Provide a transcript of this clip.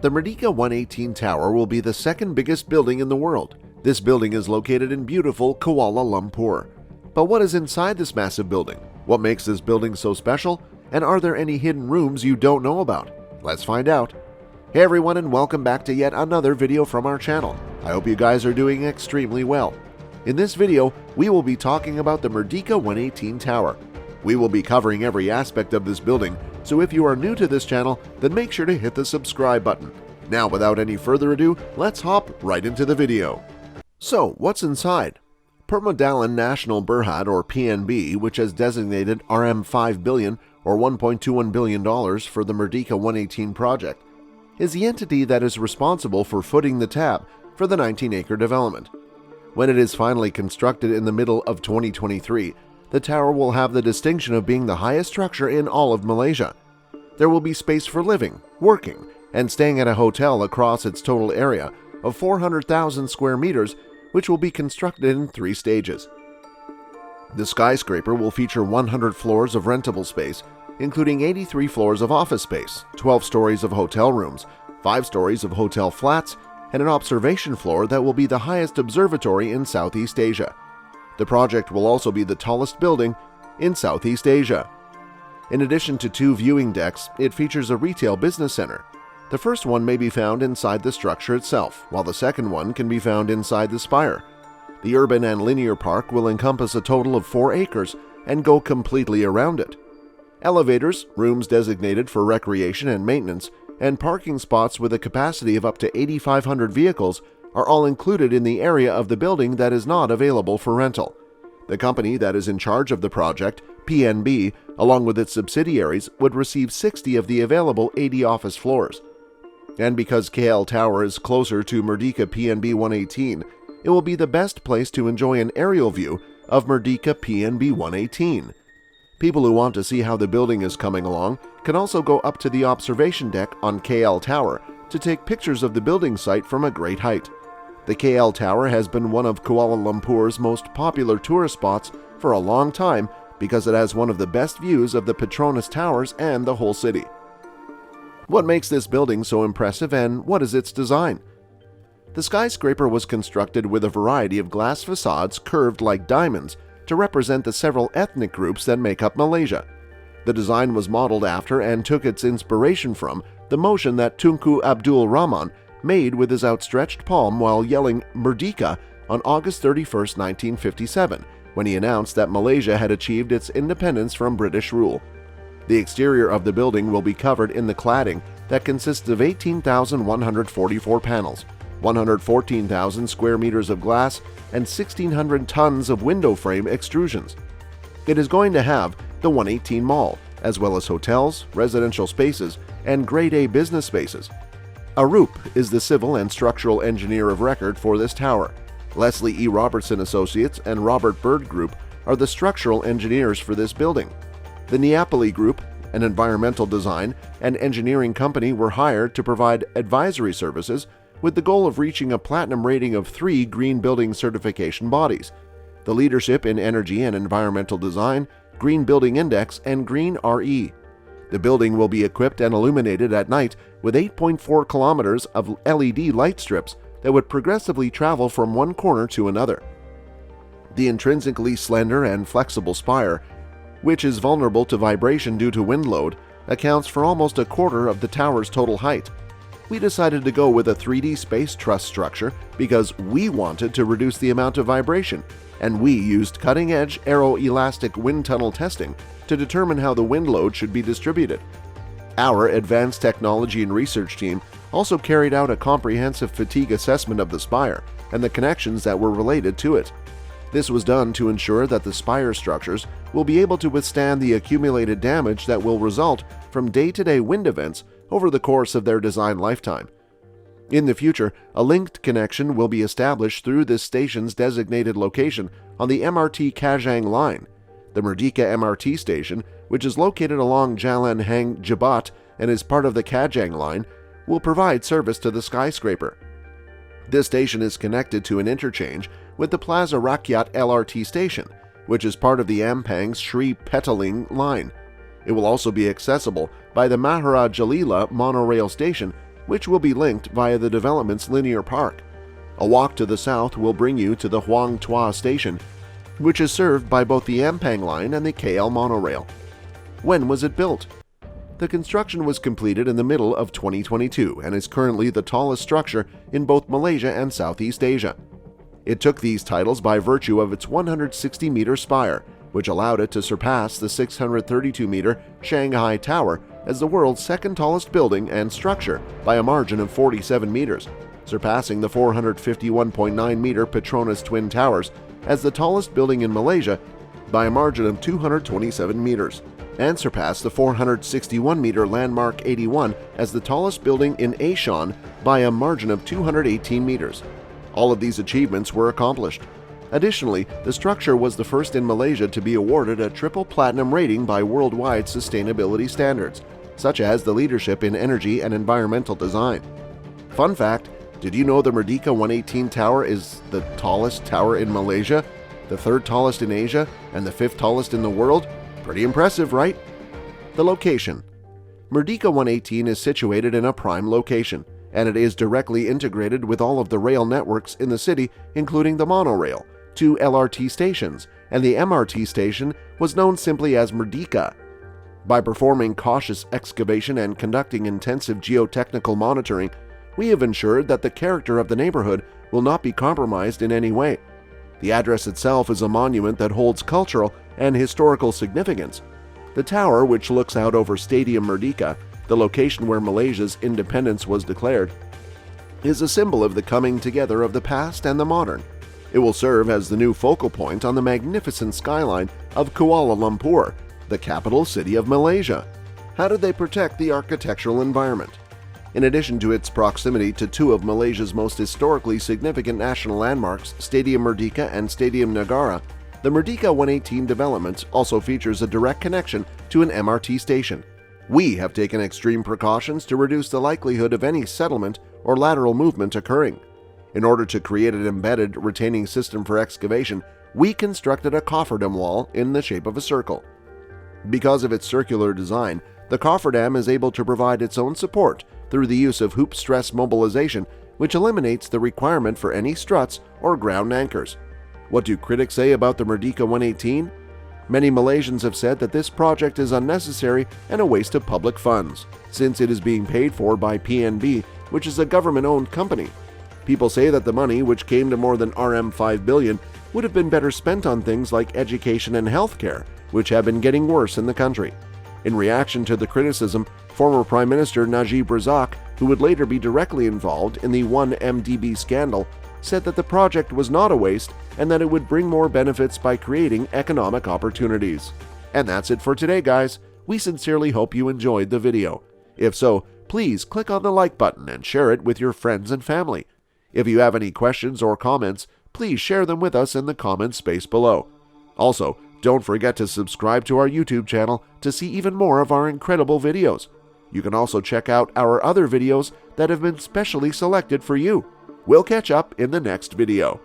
The Merdeka 118 Tower will be the second biggest building in the world. This building is located in beautiful Kuala Lumpur. But what is inside this massive building? What makes this building so special? And are there any hidden rooms you don't know about? Let's find out. Hey everyone, and welcome back to yet another video from our channel. I hope you guys are doing extremely well. In this video, we will be talking about the Merdeka 118 Tower. We will be covering every aspect of this building, so if you are new to this channel, then make sure to hit the subscribe button. Now, without any further ado, let's hop right into the video. So, what's inside? Permodalan National Berhad, or PNB, which has designated RM5 billion or $1.21 billion for the Merdeka 118 project, is the entity that is responsible for footing the tab for the 19-acre development. When it is finally constructed in the middle of 2023, the tower will have the distinction of being the highest structure in all of Malaysia. There will be space for living, working, and staying at a hotel across its total area of 400,000 square meters, which will be constructed in 3 stages. The skyscraper will feature 100 floors of rentable space, including 83 floors of office space, 12 stories of hotel rooms, 5 stories of hotel flats, and an observation floor that will be the highest observatory in Southeast Asia. The project will also be the tallest building in Southeast Asia. In addition to 2 viewing decks, it features a retail business center. The first one may be found inside the structure itself, while the second one can be found inside the spire. The urban and linear park will encompass a total of 4 acres and go completely around it. Elevators, rooms designated for recreation and maintenance, and parking spots with a capacity of up to 8,500 vehicles are all included in the area of the building that is not available for rental. The company that is in charge of the project, PNB, along with its subsidiaries, would receive 60 of the available 80 office floors. And because KL Tower is closer to Merdeka PNB 118, it will be the best place to enjoy an aerial view of Merdeka PNB 118. People who want to see how the building is coming along can also go up to the observation deck on KL Tower to take pictures of the building site from a great height. The KL Tower has been one of Kuala Lumpur's most popular tourist spots for a long time because it has one of the best views of the Petronas Towers and the whole city. What makes this building so impressive, and what is its design? The skyscraper was constructed with a variety of glass facades curved like diamonds to represent the several ethnic groups that make up Malaysia. The design was modeled after and took its inspiration from the motion that Tunku Abdul Rahman made with his outstretched palm while yelling Merdeka on August 31, 1957, when he announced that Malaysia had achieved its independence from British rule. The exterior of the building will be covered in the cladding that consists of 18,144 panels, 114,000 square meters of glass, and 1,600 tons of window frame extrusions. It is going to have the 118 Mall, as well as hotels, residential spaces, and Grade A business spaces. Arup is the civil and structural engineer of record for this tower. Leslie E. Robertson Associates and Robert Bird Group are the structural engineers for this building. The Neapoli Group, an environmental design and engineering company, were hired to provide advisory services with the goal of reaching a platinum rating of 3 green building certification bodies: the Leadership in Energy and Environmental Design, Green Building Index, and Green RE. The building will be equipped and illuminated at night with 8.4 kilometers of LED light strips that would progressively travel from one corner to another. The intrinsically slender and flexible spire, which is vulnerable to vibration due to wind load, accounts for almost a quarter of the tower's total height. We decided to go with a 3D space truss structure because we wanted to reduce the amount of vibration, and we used cutting-edge aeroelastic wind tunnel testing to determine how the wind load should be distributed. Our advanced technology and research team also carried out a comprehensive fatigue assessment of the spire and the connections that were related to it. This was done to ensure that the spire structures will be able to withstand the accumulated damage that will result from day-to-day wind events over the course of their design lifetime. In the future, a linked connection will be established through this station's designated location on the MRT Kajang line. The Merdeka MRT station, which is located along Jalan Hang Jebat and is part of the Kajang line, will provide service to the skyscraper. This station is connected to an interchange with the Plaza Rakyat LRT station, which is part of the Ampang's Sri Petaling line. It will also be accessible by the Mahara Jalila monorail station which will be linked via the development's linear park. A walk to the south will bring you to the Huang Tua station, which is served by both the Ampang line and the KL monorail. When was it built? The construction was completed in the middle of 2022 and is currently the tallest structure in both Malaysia and Southeast Asia. It took these titles by virtue of its 160-meter spire, which allowed it to surpass the 632-meter Shanghai Tower as the world's second tallest building and structure by a margin of 47 meters, surpassing the 451.9-meter Petronas Twin Towers as the tallest building in Malaysia by a margin of 227 meters, and surpassed the 461-meter Landmark 81 as the tallest building in Asian by a margin of 218 meters. All of these achievements were accomplished. Additionally, the structure was the first in Malaysia to be awarded a triple platinum rating by worldwide sustainability standards, such as the leadership in energy and environmental design. Fun fact, did you know the Merdeka 118 Tower is the tallest tower in Malaysia, the third tallest in Asia, and the fifth tallest in the world? Pretty impressive, right? The location. Merdeka 118 is situated in a prime location, and it is directly integrated with all of the rail networks in the city, including the monorail, 2 LRT stations, and the MRT station was known simply as Merdeka. By performing cautious excavation and conducting intensive geotechnical monitoring, we have ensured that the character of the neighborhood will not be compromised in any way. The address itself is a monument that holds cultural and historical significance. The tower, which looks out over Stadium Merdeka, the location where Malaysia's independence was declared, is a symbol of the coming together of the past and the modern. It will serve as the new focal point on the magnificent skyline of Kuala Lumpur, the capital city of Malaysia. How did they protect the architectural environment? In addition to its proximity to 2 of Malaysia's most historically significant national landmarks, Stadium Merdeka and Stadium Negara, the Merdeka 118 development also features a direct connection to an MRT station. We have taken extreme precautions to reduce the likelihood of any settlement or lateral movement occurring. In order to create an embedded retaining system for excavation, we constructed a cofferdam wall in the shape of a circle. Because of its circular design, the cofferdam is able to provide its own support through the use of hoop stress mobilization, which eliminates the requirement for any struts or ground anchors. What do critics say about the Merdeka 118? Many Malaysians have said that this project is unnecessary and a waste of public funds, since it is being paid for by PNB, which is a government-owned company. People say that the money, which came to more than RM5 billion, would have been better spent on things like education and healthcare, which have been getting worse in the country. In reaction to the criticism, former Prime Minister Najib Razak, who would later be directly involved in the 1MDB scandal, said that the project was not a waste and that it would bring more benefits by creating economic opportunities. And that's it for today, guys. We sincerely hope you enjoyed the video. If so, please click on the like button and share it with your friends and family. If you have any questions or comments, please share them with us in the comment space below. Also, don't forget to subscribe to our YouTube channel to see even more of our incredible videos. You can also check out our other videos that have been specially selected for you. We'll catch up in the next video.